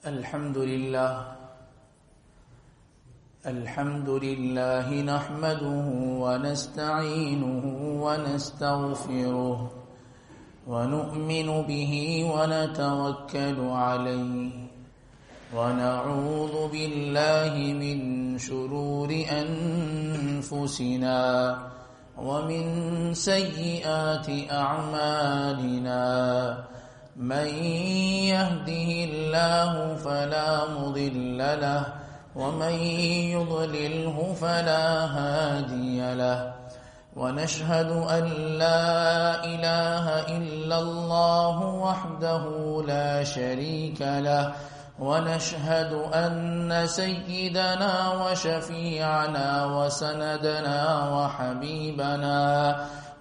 الحمد لله نحمده ونستعينه ونستغفره ونؤمن به ونتوكل عليه ونعوذ بالله من شرور أنفسنا ومن سيئات أعمالنا من يهده الله فلا مضل له ومن يضلله فلا هادي له ونشهد أن لا إله إلا الله وحده لا شريك له ونشهد أن سيدنا وشفيعنا وسندنا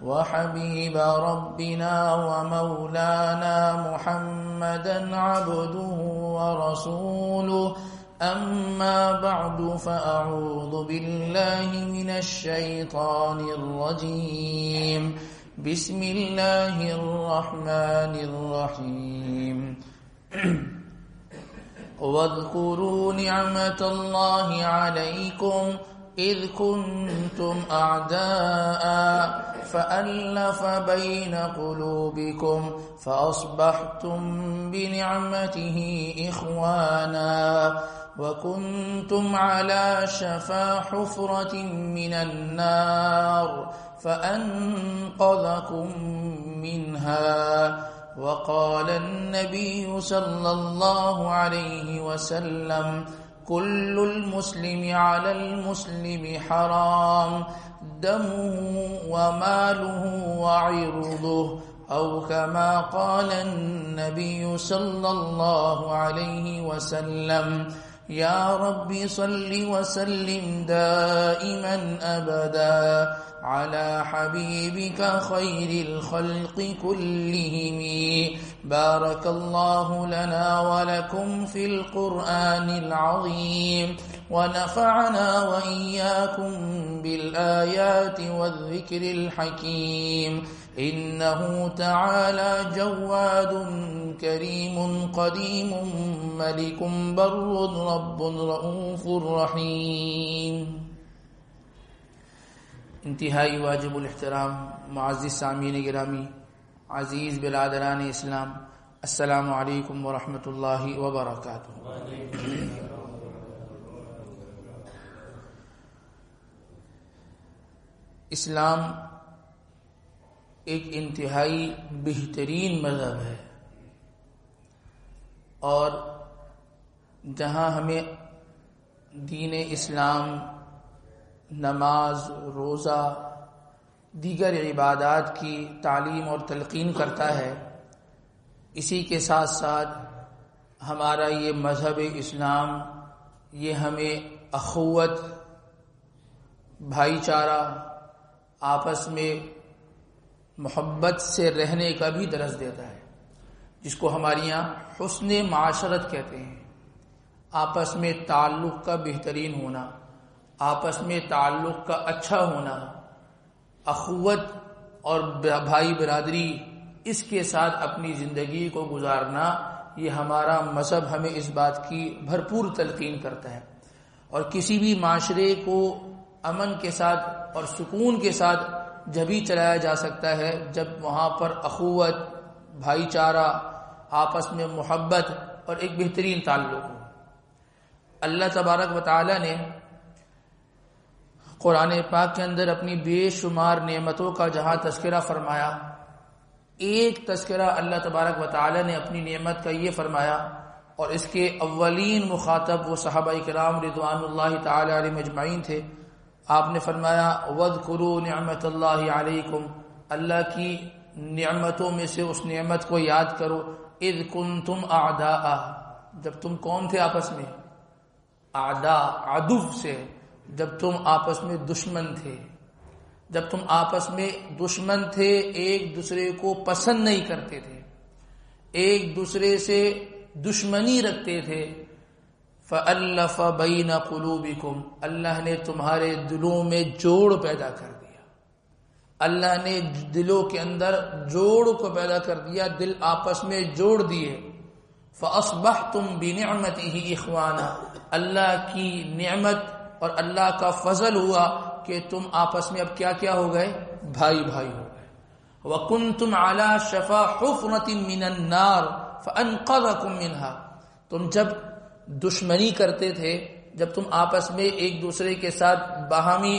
وحبيب ربنا ومولانا محمدا عبده ورسوله أما بعد فأعوذ بالله من الشيطان الرجيم بسم الله الرحمن الرحيم واذكروا نعمة الله عليكم إذ كنتم أعداء فألف بين قلوبكم فأصبحتم بنعمته إخوانا وكنتم على شفا حفرة من النار فأنقذكم منها وقال النبي صلى الله عليه وسلم كل المسلم على المسلم حرام دمه وماله وعرضه أو كما قال النبي صلى الله عليه وسلم يا رب صل وسلم دائما أبدا على حبيبك خير الخلق كلهم بارك الله لنا ولكم في القرآن العظيم ونفعنا وإياكم بالآيات والذكر الحكيم إنه تعالى جواد كريم قديم ملك بر رب رؤوف رحيم. انتہائی واجب الاحترام معزز سامعین گرامی، عزیز برادران اسلام، السلام علیکم ورحمۃ اللہ وبرکاتہ۔ اسلام ایک انتہائی بہترین مذہب ہے، اور جہاں ہمیں دین اسلام، نماز، روزہ، دیگر عبادات کی تعلیم اور تلقین کرتا ہے، اسی کے ساتھ ساتھ ہمارا یہ مذہب اسلام یہ ہمیں اخوت، بھائی چارہ، آپس میں محبت سے رہنے کا بھی درس دیتا ہے، جس کو ہمارے یہاں حسن معاشرت کہتے ہیں۔ آپس میں تعلق کا بہترین ہونا، آپس میں تعلق کا اچھا ہونا، اخوت اور بھائی برادری، اس کے ساتھ اپنی زندگی کو گزارنا، یہ ہمارا مذہب ہمیں اس بات کی بھرپور تلقین کرتا ہے۔ اور کسی بھی معاشرے کو امن کے ساتھ اور سکون کے ساتھ جبھی چلایا جا سکتا ہے جب وہاں پر اخوت، بھائی چارہ، آپس میں محبت اور ایک بہترین تعلق ہو۔ اللہ تبارک و تعالی نے قرآن پاک کے اندر اپنی بے شمار نعمتوں کا جہاں تذکرہ فرمایا، ایک تذکرہ اللہ تبارک و تعالی نے اپنی نعمت کا یہ فرمایا، اور اس کے اولین مخاطب وہ صحابہ کرام رضوان اللہ تعالی علیہم اجمعین تھے۔ آپ نے فرمایا وَاذْكُرُوا نِعْمَةَ اللَّهِ عَلَيْكُمْ، اللہ کی نعمتوں میں سے اس نعمت کو یاد کرو، اذ کنتم اعداء، جب تم کون تھے آپس میں؟ اعداء، عدو سے، جب تم آپس میں دشمن تھے، جب تم آپس میں دشمن تھے، ایک دوسرے کو پسند نہیں کرتے تھے، ایک دوسرے سے دشمنی رکھتے تھے، فَأَلَّفَ بَيْنَ قُلُوبِكُمْ، اللہ نے تمہارے دلوں میں جوڑ پیدا کر دیا، اللہ نے دلوں کے اندر جوڑ کو پیدا کر دیا، دل آپس میں جوڑ دیے۔ فَأَصْبَحْتُمْ بِنِعْمَتِهِ إِخْوَانًا، اللہ کی نعمت اور اللہ کا فضل ہوا کہ تم آپس میں اب کیا کیا ہو گئے؟ بھائی بھائی ہو گئے. وَكُنْتُمْ عَلَى شَفَا حُفْرَةٍ مِّنَ النَّارِ فَأَنْقَذَكُم مِّنْهَا، تم جب دشمنی کرتے تھے، جب تم آپس میں ایک دوسرے کے ساتھ باہمی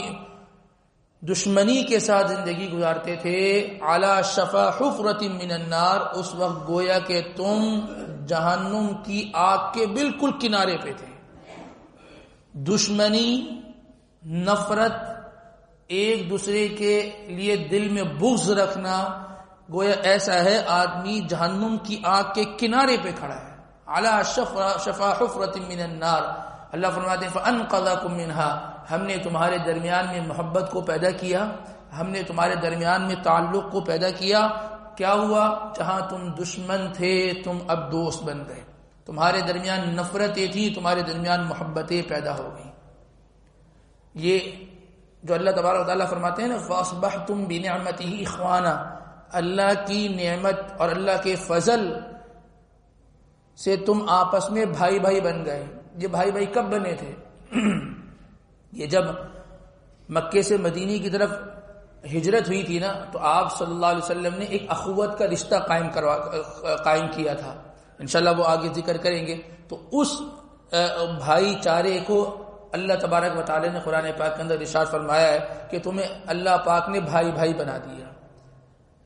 دشمنی کے ساتھ زندگی گزارتے تھے، عَلَى شَفَا حُفْرَةٍ مِّنَ النَّارِ، اس وقت گویا کہ تم جہنم کی آگ کے بالکل کنارے پہ تھے. دشمنی، نفرت، ایک دوسرے کے لیے دل میں بغض رکھنا، گویا ایسا ہے آدمی جہنم کی آگ کے کنارے پہ کھڑا ہے. علی شفا حفرۃ من النار، اللہ فرماتے ہیں فانقذکم منها، ہم نے تمہارے درمیان میں محبت کو پیدا کیا، ہم نے تمہارے درمیان میں تعلق کو پیدا کیا. کیا ہوا؟ جہاں تم دشمن تھے تم اب دوست بن گئے، تمہارے درمیان نفرتیں تھی تمہارے درمیان محبتیں پیدا ہو گئیں. یہ جو اللہ تبارک و تعالیٰ فرماتے ہیں نا فَأَصْبَحْتُمْ بِنِعْمَتِهِ إِخْوَانًا، اللہ کی نعمت اور اللہ کے فضل سے تم آپس میں بھائی بھائی بن گئے. یہ بھائی بھائی کب بنے تھے؟ یہ جب مکے سے مدینے کی طرف ہجرت ہوئی تھی نا، تو آپ صلی اللہ علیہ وسلم نے ایک اخوت کا رشتہ قائم کیا تھا. انشاءاللہ وہ آگے ذکر کریں گے. تو اس بھائی چارے کو اللہ تبارک و تعالی نے قرآن پاک کے اندر ارشاد فرمایا ہے کہ تمہیں اللہ پاک نے بھائی بھائی بنا دیا.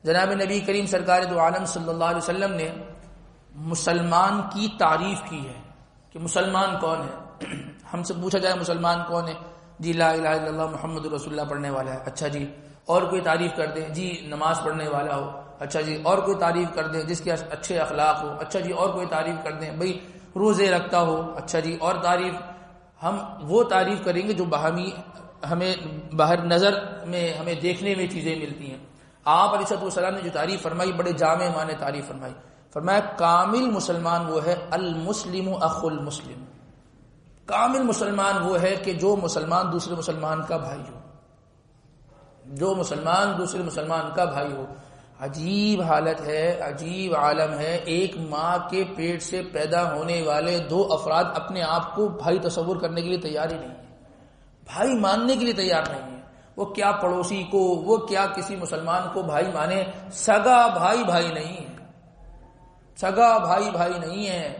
جناب نبی کریم سرکار دو عالم صلی اللہ علیہ وسلم نے مسلمان کی تعریف کی ہے کہ مسلمان کون ہے. ہم سے پوچھا جائے مسلمان کون ہے؟ جی لا الہ الا اللہ محمد رسول اللہ پڑھنے والا ہے. اچھا جی اور کوئی تعریف کر دیں؟ جی نماز پڑھنے والا ہو. اچھا جی اور کوئی تعریف کر دیں؟ جس کے اچھے اخلاق ہو. اچھا جی اور کوئی تعریف کر دیں؟ بھئی روزے رکھتا ہو. اچھا جی اور تعریف؟ ہم وہ تعریف کریں گے جو باہمی ہمیں باہر نظر میں ہمیں دیکھنے میں چیزیں ملتی ہیں. آپ علیہ السلام نے جو تعریف فرمائی بڑے جامع معنی تعریف فرمائی. فرمایا کامل مسلمان وہ ہے المسلم اخو المسلم. کامل مسلمان وہ ہے کہ جو مسلمان دوسرے مسلمان کا بھائی ہو، جو مسلمان دوسرے مسلمان کا بھائی ہو. عجیب حالت ہے، عجیب عالم ہے. ایک ماں کے پیٹ سے پیدا ہونے والے دو افراد اپنے آپ کو بھائی تصور کرنے کے لیے تیار ہی نہیں ہے، بھائی ماننے کے لیے تیار نہیں ہے. وہ کیا پڑوسی کو، وہ کیا کسی مسلمان کو بھائی مانے. سگا بھائی بھائی نہیں ہے، سگا بھائی بھائی نہیں ہے.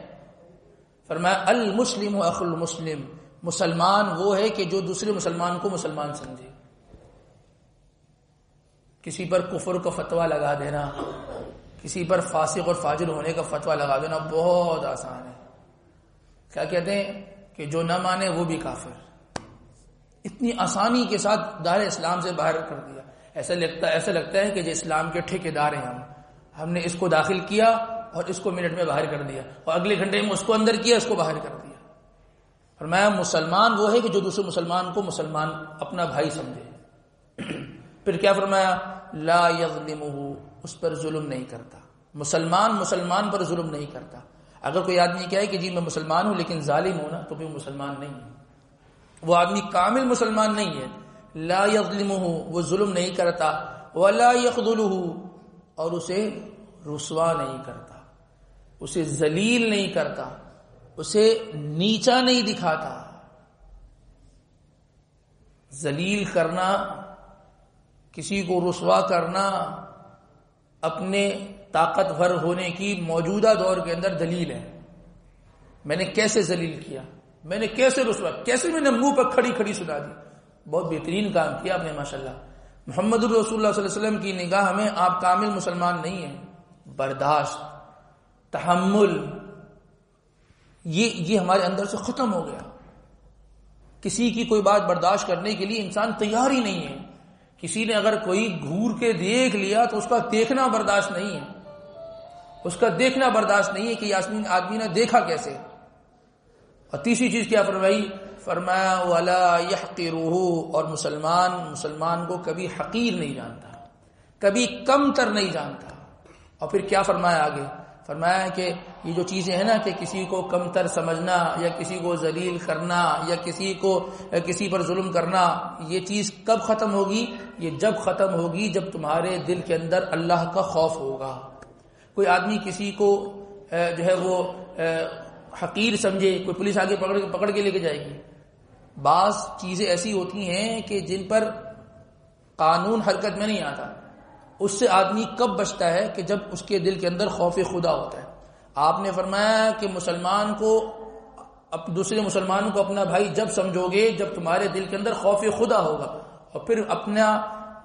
فرمایا المسلم اخو المسلم، مسلمان وہ ہے کہ جو دوسرے مسلمان کو مسلمان سمجھے. کسی پر کفر کا فتویٰ لگا دینا، کسی پر فاسق اور فاجر ہونے کا فتویٰ لگا دینا بہت آسان ہے. کیا کہتے ہیں کہ جو نہ مانے وہ بھی کافر. اتنی آسانی کے ساتھ دار اسلام سے باہر کر دیا. ایسا لگتا ہے کہ جو اسلام کے ٹھیکیدار ہیں ہم نے اس کو داخل کیا اور اس کو منٹ میں باہر کر دیا اور اگلے گھنٹے میں اس کو اندر کیا اس کو باہر کر دیا. فرمایا مسلمان وہ ہے کہ جو دوسرے مسلمان کو مسلمان اپنا بھائی سمجھے. پھر کیا فرمایا؟ لا یظلمہ، اس پر ظلم نہیں کرتا. مسلمان پر ظلم نہیں کرتا. اگر کوئی آدمی کہے کہ جی میں مسلمان ہوں لیکن ظالم ہوں نا، تو بھی مسلمان نہیں ہے، وہ آدمی کامل مسلمان نہیں ہے. لا یظلمہ، وہ ظلم نہیں کرتا. ولا یخذلہ، اور اسے رسوا نہیں کرتا، اسے ذلیل نہیں کرتا، اسے نیچا نہیں دکھاتا. ذلیل کرنا، کسی کو رسوا کرنا اپنے طاقتور ہونے کی موجودہ دور کے اندر دلیل ہے. میں نے کیسے ذلیل کیا، میں نے کیسے رسوا، کیسے میں نے منہ پر کھڑی کھڑی سنا دی. بہت بہترین کام کیا آپ نے ماشاءاللہ. محمد رسول اللہ صلی اللہ علیہ وسلم کی نگاہ میں آپ کامل مسلمان نہیں ہیں. برداشت، تحمل، یہ ہمارے اندر سے ختم ہو گیا. کسی کی کوئی بات برداشت کرنے کے لیے انسان تیار ہی نہیں ہے. کسی نے اگر کوئی گھور کے دیکھ لیا تو اس کا دیکھنا برداشت نہیں ہے، اس کا دیکھنا برداشت نہیں ہے کہ یاسمین آدمی نے دیکھا کیسے. اور تیسری چیز کیا فرمائی؟ فرمایا ولا یحقرہ، اور مسلمان کو کبھی حقیر نہیں جانتا، کبھی کم تر نہیں جانتا. اور پھر کیا فرمایا آگے؟ فرمایا کہ یہ جو چیزیں ہیں نا کہ کسی کو کمتر سمجھنا یا کسی کو ذلیل کرنا یا کسی پر ظلم کرنا، یہ چیز کب ختم ہوگی؟ یہ جب ختم ہوگی جب تمہارے دل کے اندر اللہ کا خوف ہوگا. کوئی آدمی کسی کو جو ہے وہ حقیر سمجھے، کوئی پولیس آگے پکڑ کے لے کے جائے گی. بعض چیزیں ایسی ہوتی ہیں کہ جن پر قانون حرکت میں نہیں آتا. اس سے آدمی کب بچتا ہے کہ جب اس کے دل کے اندر خوف خدا ہوتا ہے. آپ نے فرمایا کہ مسلمان کو دوسرے مسلمانوں کو اپنا بھائی جب سمجھو گے جب تمہارے دل کے اندر خوف خدا ہوگا. اور پھر اپنا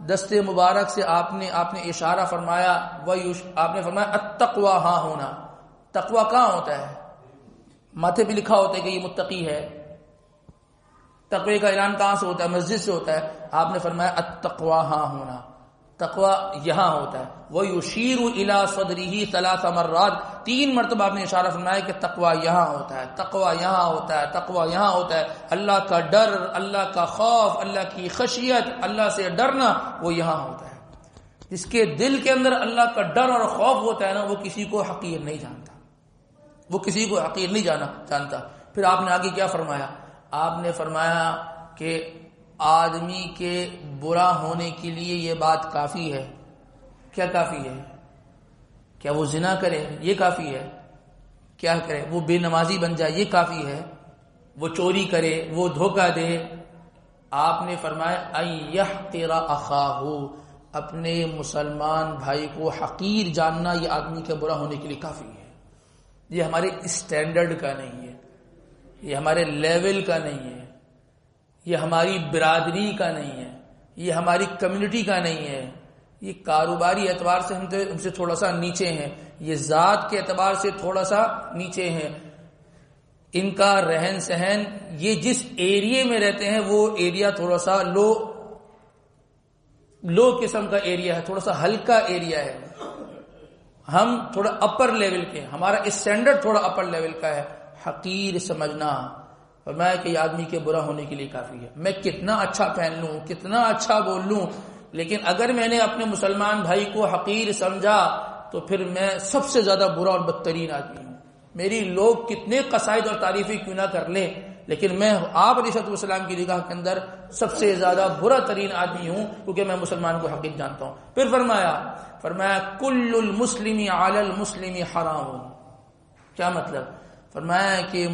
دست مبارک سے آپ نے اشارہ فرمایا، آپ نے فرمایا التقوی ہاں ہونا. تقوی کہاں ہوتا ہے؟ ماتھے پہ لکھا ہوتا ہے کہ یہ متقی ہے. تقوی کا اعلان کہاں سے ہوتا ہے؟ مسجد سے ہوتا ہے. آپ نے فرمایا التقوی ہاں ہونا، تقوی یہاں ہوتا ہے. وَيُشِيرُ إِلَى صَدْرِهِ 3 مرات، 3 مرتبہ آپ نے اشارہ فرمایا کہ تقوی یہاں ہوتا ہے، تقوی یہاں ہوتا ہے، تقوی یہاں ہوتا ہے. اللہ کا ڈر، اللہ کا خوف، اللہ کی خشیت، اللہ سے ڈرنا وہ یہاں ہوتا ہے. جس کے دل کے اندر اللہ کا ڈر اور خوف ہوتا ہے نا، وہ کسی کو حقیر نہیں جانتا، وہ کسی کو حقیر نہیں جانتا. پھر آپ نے آگے کیا فرمایا؟ آپ نے فرمایا کہ آدمی کے برا ہونے کے لیے یہ بات کافی ہے. کیا کافی ہے؟ کیا وہ زنا کرے یہ کافی ہے؟ کیا کرے؟ وہ بے نمازی بن جائے یہ کافی ہے؟ وہ چوری کرے، وہ دھوکہ دے؟ آپ نے فرمایا ان یحقر اخاہ، اپنے مسلمان بھائی کو حقیر جاننا یہ آدمی کے برا ہونے کے لیے کافی ہے. یہ ہمارے اسٹینڈرڈ کا نہیں ہے، یہ ہمارے لیول کا نہیں ہے، یہ ہماری برادری کا نہیں ہے، یہ ہماری کمیونٹی کا نہیں ہے. یہ کاروباری اعتبار سے ہم سے تھوڑا سا نیچے ہیں، یہ ذات کے اعتبار سے تھوڑا سا نیچے ہیں. ان کا رہن سہن، یہ جس ایریے میں رہتے ہیں وہ ایریا تھوڑا سا لو قسم کا ایریا ہے، تھوڑا سا ہلکا ایریا ہے. ہم تھوڑا اپر لیول کے، ہمارا اسٹینڈرڈ تھوڑا اپر لیول کا ہے. حقیر سمجھنا، فرمایا کہ یہ آدمی کے برا ہونے کے لیے کافی ہے. میں کتنا اچھا پہن لوں، کتنا اچھا بول لوں، لیکن اگر میں نے اپنے مسلمان بھائی کو حقیر سمجھا تو پھر میں سب سے زیادہ برا اور بدترین آدمی ہوں. میری لوگ کتنے قصائد اور تعریفیں کیوں نہ کر لیں، لیکن میں آپ علیہ السلام کی نگاہ کے اندر سب سے زیادہ برا ترین آدمی ہوں، کیونکہ میں مسلمان کو حقیر جانتا ہوں. پھر فرمایا کل المسلم علی المسلم حرام. کیا مطلب؟ فرمایا کہ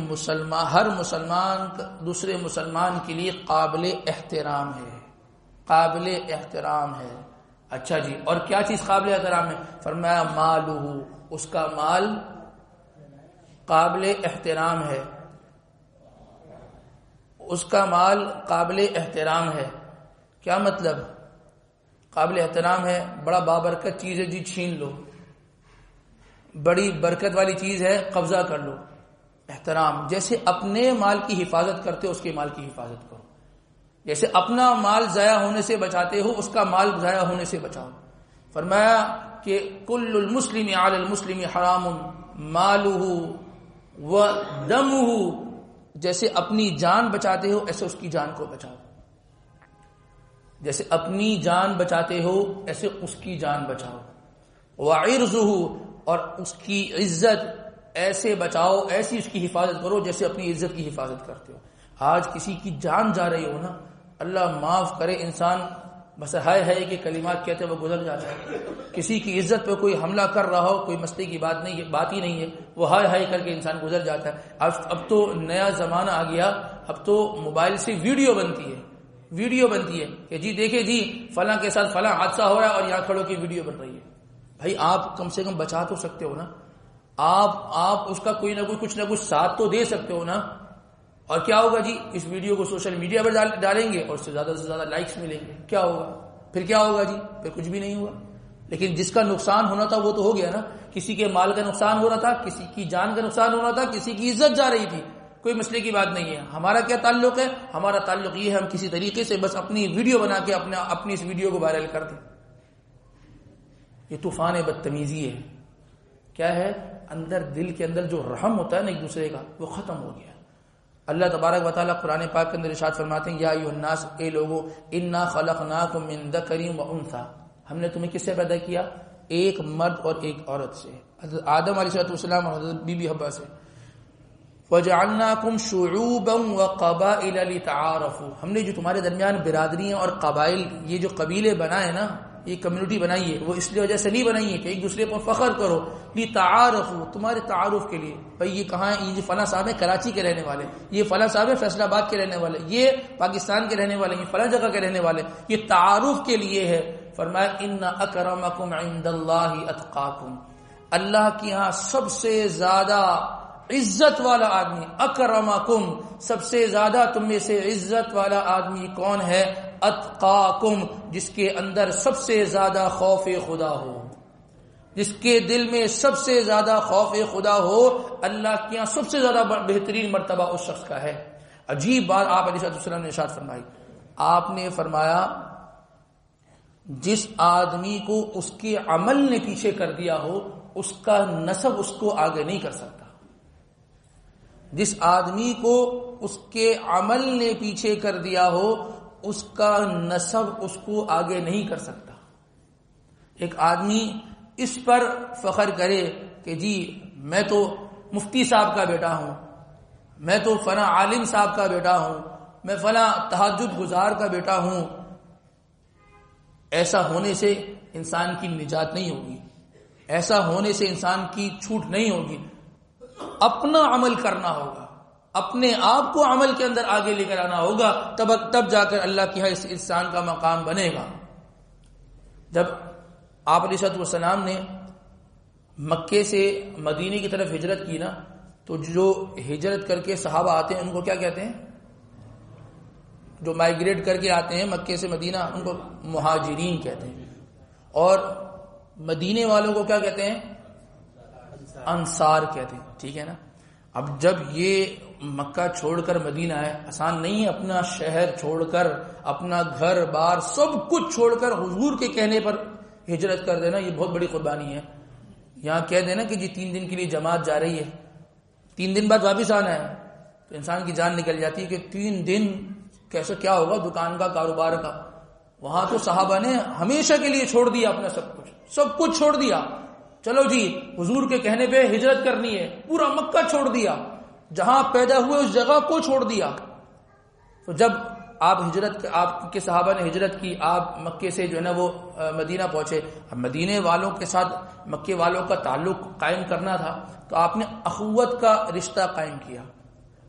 ہر مسلمان دوسرے مسلمان کے لیے قابل احترام ہے، قابل احترام ہے. اچھا جی، اور کیا چیز قابل احترام ہے؟ فرمایا مالہ، اس کا مال قابل احترام ہے، اس کا مال قابل احترام ہے. کیا مطلب؟ قابل احترام ہے، بڑا بابرکت چیز ہے جی چھین لو، بڑی برکت والی چیز ہے قبضہ کر لو. احترام، جیسے اپنے مال کی حفاظت کرتے ہو اس کے مال کی حفاظت کرو، جیسے اپنا مال ضائع ہونے سے بچاتے ہو اس کا مال ضائع ہونے سے بچاؤ. فرمایا کہ کل المسلم علی المسلم حرام مالہ و دمہ، جیسے اپنی جان بچاتے ہو ایسے اس کی جان کو بچاؤ، جیسے اپنی جان بچاتے ہو ایسے اس کی جان بچاؤ. وعرضہ، اور اس کی عزت ایسے بچاؤ، ایسی اس کی حفاظت کرو جیسے اپنی عزت کی حفاظت کرتے ہو. آج کسی کی جان جا رہی ہو نا، اللہ معاف کرے، انسان بس ہے کہ کلمات کہتے وہ گزر جاتا ہے. کسی کی عزت پہ کوئی حملہ کر رہا ہو، کوئی مسئلے کی بات نہیں ہے، بات ہی نہیں ہے، وہ ہائے کر کے انسان گزر جاتا ہے. اب تو نیا زمانہ آ گیا، اب تو موبائل سے ویڈیو بنتی ہے کہ جی دیکھیں جی فلاں کے ساتھ فلاں حادثہ ہو رہا ہے اور یہاں کھڑوں کی ویڈیو بن رہی ہے. بھائی آپ کم سے کم بچا تو سکتے ہو نا، آپ اس کا کوئی نہ کوئی کچھ نہ کچھ ساتھ تو دے سکتے ہو نا. اور کیا ہوگا جی، اس ویڈیو کو سوشل میڈیا پر ڈالیں گے اور اس سے زیادہ لائکس ملیں گے. کیا ہوگا پھر؟ کیا ہوگا جی؟ پھر کچھ بھی نہیں ہوا. لیکن جس کا نقصان ہونا تھا وہ تو ہو گیا نا. کسی کے مال کا نقصان ہو رہا تھا، کسی کی جان کا نقصان ہو رہا تھا، کسی کی عزت جا رہی تھی، کوئی مسئلے کی بات نہیں ہے. ہمارا کیا تعلق ہے؟ ہمارا تعلق یہ ہے ہم کسی طریقے سے بس اپنی ویڈیو بنا کے اپنی اس ویڈیو کو وائرل کر دیں. یہ طوفان بدتمیزی ہے. کیا ہے؟ اندر دل کے اندر جو رحم ہوتا ہے نا ایک دوسرے کا، وہ ختم ہو گیا. اللہ تبارک و تعالی قرآن پاک کے اندر ارشاد فرماتے ہیں یا ایھا الناس، اے لوگو، انا خلقناکم من ذکر و انثی، ہم نے تمہیں کس سے پیدا کیا؟ ایک مرد اور ایک عورت سے، حضرت آدم علیہ السلام اور حضرت بی بی حوا سے. وجعلناکم شعوبا وقبائل لتعارفوا، ہم نے جو تمہارے درمیان برادریاں اور قبائل، یہ جو قبیلے بنائے نا، یہ کمیونٹی بنائی ہے وہ اس لیے وجہ سے نہیں بنائی ہے کہ ایک دوسرے پر فخر کرو، لتعارفوا، تمہارے تعارف کے لیے، بھئی یہ کہاں ہے، یہ فلاں صاحب ہے کراچی کے رہنے والے، یہ فلاں صاحب ہے فیصل آباد کے رہنے والے، یہ پاکستان کے رہنے والے، یہ فلاں جگہ کے رہنے والے، یہ تعارف کے لیے ہے۔ فرمایا ان اکرمکم عند اللہ اتقاکم، اللہ کے ہاں سب سے زیادہ عزت والا آدمی، اکرمکم سب سے زیادہ تم میں سے عزت والا آدمی کون ہے؟ اتقاکم جس کے اندر سب سے زیادہ خوف خدا ہو، جس کے دل میں سب سے زیادہ خوف خدا ہو، اللہ کے یہاں سب سے زیادہ بہترین مرتبہ اس شخص کا ہے۔ عجیب بات آپ علیہ السلام نے ارشاد فرمائی، آپ نے فرمایا جس آدمی کو اس کے عمل نے پیچھے کر دیا ہو اس کا نسب اس کو آگے نہیں کر سکتا، جس آدمی کو اس کے عمل نے پیچھے کر دیا ہو اس کا نسب اس کو آگے نہیں کر سکتا۔ ایک آدمی اس پر فخر کرے کہ جی میں تو مفتی صاحب کا بیٹا ہوں، میں تو فلاں عالم صاحب کا بیٹا ہوں، میں فلاں تہجد گزار کا بیٹا ہوں، ایسا ہونے سے انسان کی نجات نہیں ہوگی، ایسا ہونے سے انسان کی چھوٹ نہیں ہوگی۔ اپنا عمل کرنا ہوگا، اپنے آپ کو عمل کے اندر آگے لے کر آنا ہوگا، تب جا کر اللہ کے ہاں اس انسان کا مقام بنے گا۔ جب آپ علیہ السلام نے مکے سے مدینے کی طرف ہجرت کی نا، تو جو ہجرت کر کے صحابہ آتے ہیں ان کو کیا کہتے ہیں؟ جو مائیگریٹ کر کے آتے ہیں مکے سے مدینہ ان کو مہاجرین کہتے ہیں، اور مدینے والوں کو کیا کہتے ہیں؟ انصار کہتے ہیں، ٹھیک ہے نا۔ اب جب یہ مکہ چھوڑ کر مدینہ آئے، آسان نہیں ہے اپنا شہر چھوڑ کر، اپنا گھر بار سب کچھ چھوڑ کر حضور کے کہنے پر ہجرت کر دینا، یہ بہت بڑی قربانی ہے۔ یہاں کہہ دینا کہ جی 3 دن کے لیے جماعت جا رہی ہے، 3 دن بعد واپس آنا ہے، تو انسان کی جان نکل جاتی ہے کہ 3 دن کیسے کیا ہوگا دکان کا، کاروبار کا۔ وہاں تو صحابہ نے ہمیشہ کے لیے چھوڑ دیا اپنا سب کچھ چھوڑ دیا، چلو جی حضور کے کہنے پہ ہجرت کرنی ہے، پورا مکہ چھوڑ دیا، جہاں پیدا ہوئے اس جگہ کو چھوڑ دیا۔ تو جب آپ کے صحابہ نے ہجرت کی، آپ مکے سے جو ہے نا وہ مدینہ پہنچے، اب مدینے والوں کے ساتھ مکے والوں کا تعلق قائم کرنا تھا، تو آپ نے اخوت کا رشتہ قائم کیا،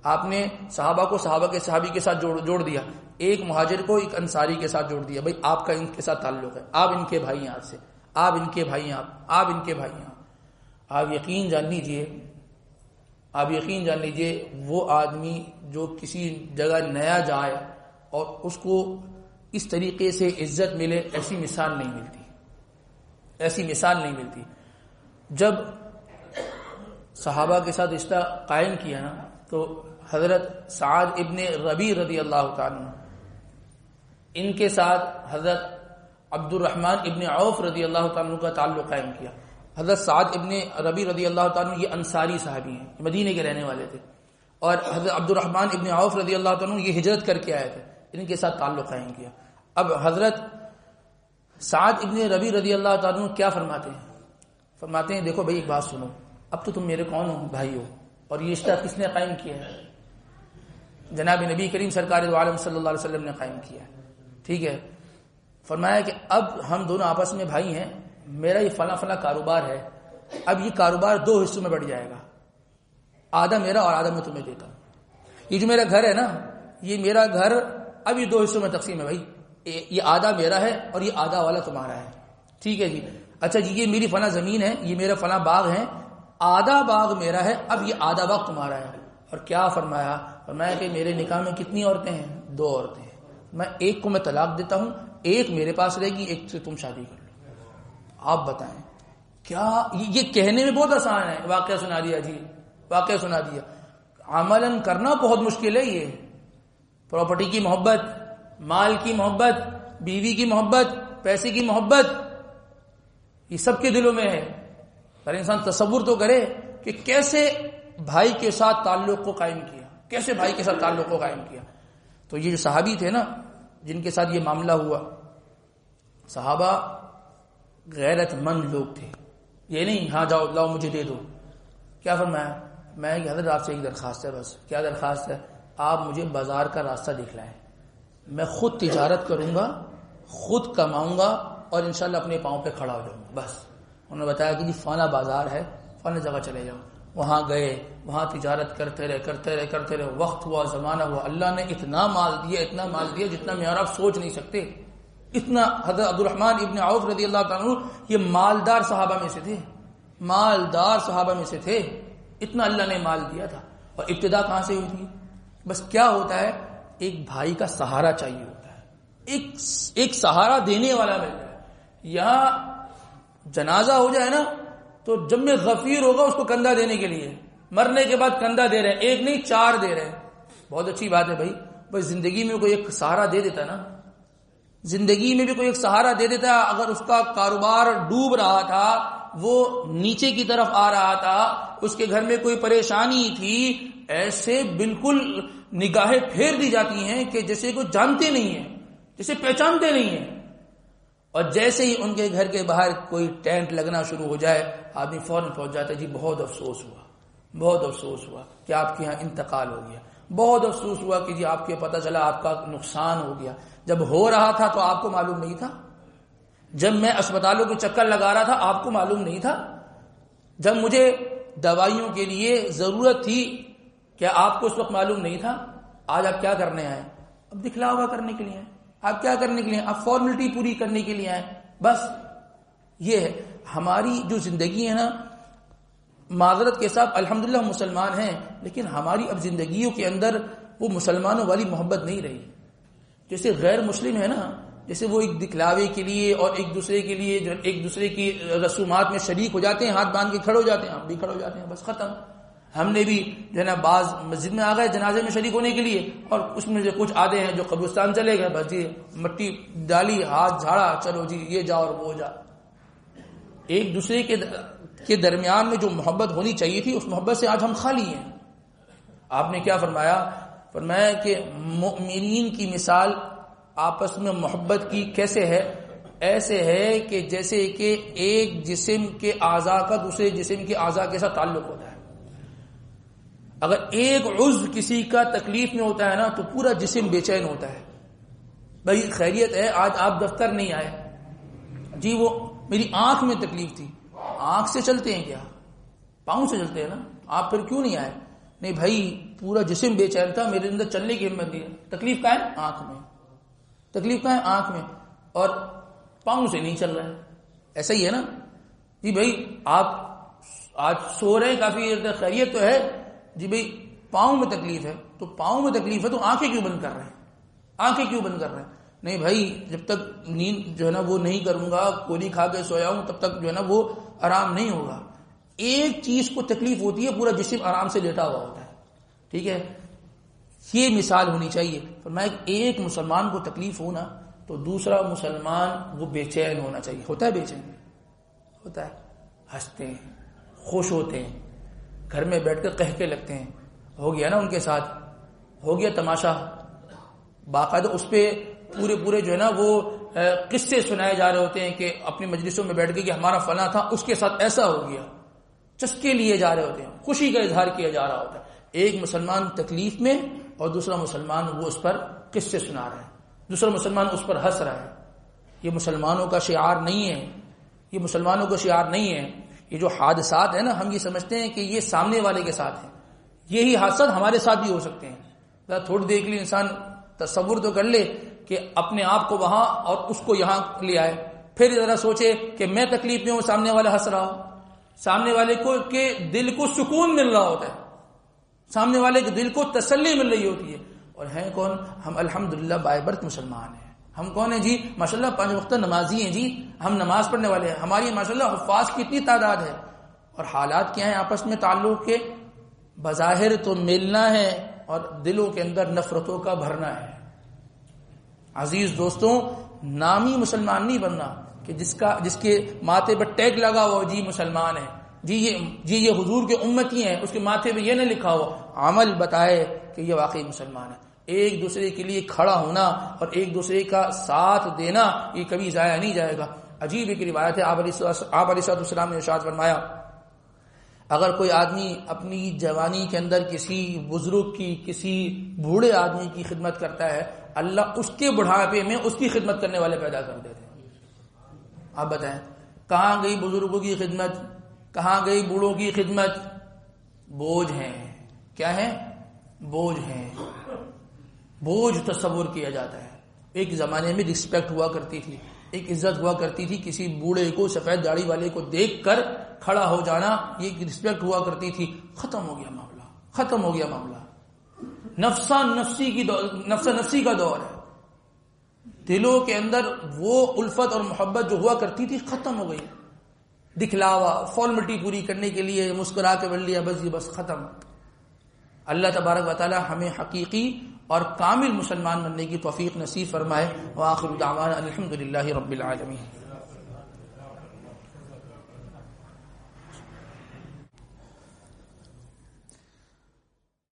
آپ نے صحابہ کو صحابہ کے صحابی کے ساتھ جوڑ دیا، ایک مہاجر کو ایک انصاری کے ساتھ جوڑ دیا، بھائی آپ کا ان کے ساتھ تعلق ہے، آپ ان کے بھائی ہیں، آج سے آپ ان کے بھائی ہیں، آپ ان کے بھائی ہیں۔ آپ یقین جان لیجئے وہ آدمی جو کسی جگہ نیا جائے اور اس کو اس طریقے سے عزت ملے، ایسی مثال نہیں ملتی۔ جب صحابہ کے ساتھ رشتہ قائم کیا نا، تو حضرت سعد ابن ربیع رضی اللہ تعالیٰ عنہ، ان کے ساتھ حضرت عبد الرحمن ابن عوف رضی اللہ تعالیٰ عنہ کا تعلق قائم کیا۔ حضرت سعد ابن ربیع رضی اللہ تعالیٰ عنہ یہ انصاری صحابی ہیں، مدینے کے رہنے والے تھے، اور حضرت عبد الرحمن ابن عوف رضی اللہ تعالیٰ عنہ یہ ہجرت کر کے آئے تھے، ان کے ساتھ تعلق قائم کیا۔ اب حضرت سعد ابن ربیع رضی اللہ تعالیٰ عنہ کیا فرماتے ہیں دیکھو بھائی ایک بات سنو، اب تو تم میرے کون ہو؟ بھائی ہو، اور یہ رشتہ کس نے قائم کیا ہے؟ جناب نبی کریم سرکار دو عالم صلی اللہ علیہ وسلم نے قائم کیا ہے، ٹھیک ہے۔ فرمایا کہ اب ہم دونوں آپس میں بھائی ہیں، میرا یہ فلاں کاروبار ہے، اب یہ کاروبار 2 حصوں میں بڑھ جائے گا، آدھا میرا اور آدھا میں تمہیں دیتا ہوں۔ یہ جو میرا گھر ہے نا، یہ میرا گھر اب یہ 2 حصوں میں تقسیم ہے، بھائی یہ آدھا میرا ہے اور یہ آدھا والا تمہارا ہے، ٹھیک ہے جی۔ اچھا جی یہ میری فلاں زمین ہے، یہ میرا فلاں باغ ہے، آدھا باغ میرا ہے، اب یہ آدھا باغ تمہارا ہے۔ اور کیا فرمایا کہ میرے نکاح میں کتنی عورتیں ہیں؟ 2 عورتیں ہیں، میں ایک کو میں طلاق دیتا ہوں، ایک میرے پاس رہے گی، ایک سے تم شادی کر لو۔ آپ بتائیں کیا یہ کہنے میں بہت آسان ہے، واقعہ سنا دیا، عملاً کرنا بہت مشکل ہے۔ یہ پراپرٹی کی محبت، مال کی محبت، بیوی کی محبت، پیسے کی محبت، یہ سب کے دلوں میں ہے، پر انسان تصور تو کرے کہ کیسے بھائی کے ساتھ تعلق کو قائم کیا۔ تو یہ جو صحابی تھے نا جن کے ساتھ یہ معاملہ ہوا، صحابہ غیرت مند لوگ تھے، یہ نہیں ہاں جاؤ لاؤ مجھے دے دو۔ کیا فرمایا؟ میں کہ حضرت آپ سے ایک درخواست ہے، بس کیا درخواست ہے؟ آپ مجھے بازار کا راستہ دکھلائیں، میں خود تجارت کروں گا، خود کماؤں گا اور انشاءاللہ اپنے پاؤں پہ کھڑا ہو جاؤں گا. بس انہوں نے بتایا کہ جی فلاں بازار ہے، فلاں جگہ چلے جاؤ. وہاں گئے، وہاں تجارت کرتے رہے. وقت ہوا، زمانہ ہوا، اللہ نے اتنا مال دیا جتنا میں اور آپ سوچ نہیں سکتے. اتنا حضرت عبدالرحمن ابن عوف رضی اللہ تعالیٰ عنہ یہ مالدار صحابہ میں سے تھے. اتنا اللہ نے مال دیا تھا. اور ابتدا کہاں سے ہوئی تھی؟ بس کیا ہوتا ہے، ایک بھائی کا سہارا چاہیے ہوتا ہے، ایک سہارا دینے والا مل جائے. یہاں جنازہ ہو جائے نا تو جب میں غفیر ہوگا اس کو کندھا دینے کے لیے، مرنے کے بعد کندھا دے رہے ہیں، ایک نہیں 4 دے رہے ہیں. بہت اچھی بات ہے بھائی زندگی میں کوئی ایک سہارا دے دیتا نا، زندگی میں بھی کوئی ایک سہارا دے دیتا. اگر اس کا کاروبار ڈوب رہا تھا، وہ نیچے کی طرف آ رہا تھا، اس کے گھر میں کوئی پریشانی تھی، ایسے بالکل نگاہیں پھیر دی جاتی ہیں کہ جیسے کوئی جانتے نہیں ہیں، جیسے پہچانتے نہیں ہیں. اور جیسے ہی ان کے گھر کے باہر کوئی ٹینٹ لگنا شروع ہو جائے، آدمی فوراً پہنچ جاتا ہے، جی بہت افسوس ہوا کہ آپ کے یہاں انتقال ہو گیا. بہت افسوس ہوا کہ جی آپ کے پتہ چلا آپ کا نقصان ہو گیا. جب ہو رہا تھا تو آپ کو معلوم نہیں تھا؟ جب میں اسپتالوں کے چکر لگا رہا تھا آپ کو معلوم نہیں تھا؟ جب مجھے دوائیوں کے لیے ضرورت تھی کیا آپ کو اس وقت معلوم نہیں تھا؟ آج آپ کیا کرنے آئے؟ اب دکھلاوا کرنے کے لیے آئے. آپ کیا کرنے کے لیے؟ آپ فارملٹی پوری کرنے کے لیے آئے. بس یہ ہے ہماری جو زندگی ہے نا. معذرت کے ساتھ الحمدللہ مسلمان ہیں، لیکن ہماری اب زندگیوں کے اندر وہ مسلمانوں والی محبت نہیں رہی. جیسے غیر مسلم ہے نا، جیسے وہ ایک دکھلاوے کے لیے اور ایک دوسرے کے لیے جو ایک دوسرے کی رسومات میں شریک ہو جاتے ہیں، ہاتھ باندھ کے کھڑے ہو جاتے ہیں، ہم بھی کھڑے ہو جاتے ہیں، بس ختم. ہم نے بھی جو ہے نا بعض مسجد میں آ گئے جنازے میں شریک ہونے کے لیے، اور اس میں جو کچھ آدھے ہیں جو قبرستان چلے گئے، بس جی مٹی ڈالی، ہاتھ جھاڑا، چلو جی یہ جا اور وہ جا. ایک دوسرے کے درمیان میں جو محبت ہونی چاہیے تھی، اس محبت سے آج ہم خالی ہیں. آپ نے کیا فرمایا کہ مؤمنین کی مثال آپس میں محبت کی کیسے ہے؟ ایسے ہے کہ جیسے کہ ایک جسم کے اعضاء کا دوسرے جسم کے اعضاء کے ساتھ تعلق ہوتا ہے. اگر ایک عضو کسی کا تکلیف میں ہوتا ہے نا تو پورا جسم بے چین ہوتا ہے. بھائی خیریت ہے، آج آپ دفتر نہیں آئے، جی وہ میری آنکھ میں تکلیف تھی. آنکھ سے چلتے ہیں کیا؟ پاؤں سے چلتے ہیں نا. آپ پھر کیوں نہیں آئے؟ نہیں بھائی پورا جسم بے چین تھا، میرے اندر چلنے کی ہمت نہیں. تکلیف کہاں ہے؟ آنکھ میں. تکلیف کہاں ہے؟ آنکھ میں. اور پاؤں سے نہیں چل رہا ہے. ایسا ہی ہے نا جی. بھائی آپ آج سو رہے ہیں، کافی خیریت تو ہے جی. بھئی پاؤں میں تکلیف ہے تو پاؤں میں تکلیف ہے تو آنکھیں کیوں بند کر رہے ہیں؟ نہیں بھائی جب تک نیند جو ہے نا وہ نہیں کروں گا، گولی کھا کے سویا ہوں، تب تک جو ہے نا وہ آرام نہیں ہوگا. ایک چیز کو تکلیف ہوتی ہے، پورا جسم آرام سے لیٹا ہوا ہوتا ہے. ٹھیک ہے، یہ مثال ہونی چاہیے. فرمایا ایک مسلمان کو تکلیف ہونا تو دوسرا مسلمان وہ بے چین ہونا چاہیے. ہوتا ہے بے چین؟ ہوتا ہے. ہنستے ہیں، خوش ہوتے ہیں، گھر میں بیٹھ کر کہکے لگتے ہیں. ہو گیا نا ان کے ساتھ، ہو گیا تماشا. باقاعدہ اس پہ پورے جو ہے نا وہ قصے سنائے جا رہے ہوتے ہیں کہ اپنی مجلسوں میں بیٹھ کے کہ ہمارا فلاں تھا، اس کے ساتھ ایسا ہو گیا. چسکے لیے جا رہے ہوتے ہیں، خوشی کا اظہار کیا جا رہا ہوتا ہے. ایک مسلمان تکلیف میں اور دوسرا مسلمان وہ اس پر قصے سنا رہا ہے، دوسرا مسلمان اس پر ہنس رہا ہے. یہ مسلمانوں کا شعار نہیں ہے، یہ مسلمانوں کا شعار نہیں ہے. یہ جو حادثات ہیں نا، ہم یہ سمجھتے ہیں کہ یہ سامنے والے کے ساتھ ہیں. یہی حادثات ہمارے ساتھ بھی ہو سکتے ہیں. تھوڑی دیر کے لیے انسان تصور تو کر لے کہ اپنے آپ کو وہاں اور اس کو یہاں لے آئے. پھر ذرا سوچے کہ میں تکلیف میں ہوں، سامنے والا ہنس رہا ہو، سامنے والے کو کے دل کو سکون مل رہا ہوتا ہے، سامنے والے کے دل کو تسلی مل رہی ہوتی ہے. اور ہیں کون؟ ہم الحمدللہ بائے برتھ مسلمان ہیں. ہم کون ہیں جی؟ ماشاءاللہ 5 وقت نمازی ہیں جی، ہم نماز پڑھنے والے ہیں. ہماری ماشاءاللہ حفاظ کی اتنی تعداد ہے. اور حالات کیا ہیں آپس میں تعلق کے؟ بظاہر تو ملنا ہے اور دلوں کے اندر نفرتوں کا بھرنا ہے. عزیز دوستوں، نامی مسلمان نہیں بننا کہ جس کے ماتھے پر ٹیگ لگا ہوا جی مسلمان ہے، جی یہ حضور کے امتی ہیں، اس کے ماتھے پہ یہ نہ لکھا ہوا. عمل بتائے کہ یہ واقعی مسلمان ہے. ایک دوسرے کے لیے کھڑا ہونا اور ایک دوسرے کا ساتھ دینا یہ کبھی ضائع نہیں جائے گا. عجیب ایک روایت ہے، آپ علیہ السلام نے ارشاد فرمایا اگر کوئی آدمی اپنی جوانی کے اندر کسی بزرگ کی، کسی بوڑھے آدمی کی خدمت کرتا ہے، اللہ اس کے بڑھاپے میں اس کی خدمت کرنے والے پیدا کر دیتے ہیں. آپ بتائیں کہاں گئی بزرگوں کی خدمت، کہاں گئی بوڑھوں کی خدمت؟ بوجھ ہیں. کیا ہے؟ بوجھ ہیں. بوجھ تصور کیا جاتا ہے. ایک زمانے میں رسپیکٹ ہوا کرتی تھی، ایک عزت ہوا کرتی تھی. کسی بوڑھے کو، سفید داڑھی والے کو دیکھ کر کھڑا ہو جانا، یہ رسپیکٹ ہوا کرتی تھی. ختم ہو گیا معاملہ، ختم ہو گیا معاملہ. نفسا نفسی کا دور ہے. دلوں کے اندر وہ الفت اور محبت جو ہوا کرتی تھی ختم ہو گئی. دکھلاوا، فارمیلٹی پوری کرنے کے لیے مسکرا کے بول لیا، بس یہ بس ختم. اللہ تبارک و تعالی ہمیں حقیقی اور کامل مسلمان بننے کی توفیق نصیب فرمائے. وآخر دعوانا الحمدللہ رب العالمین.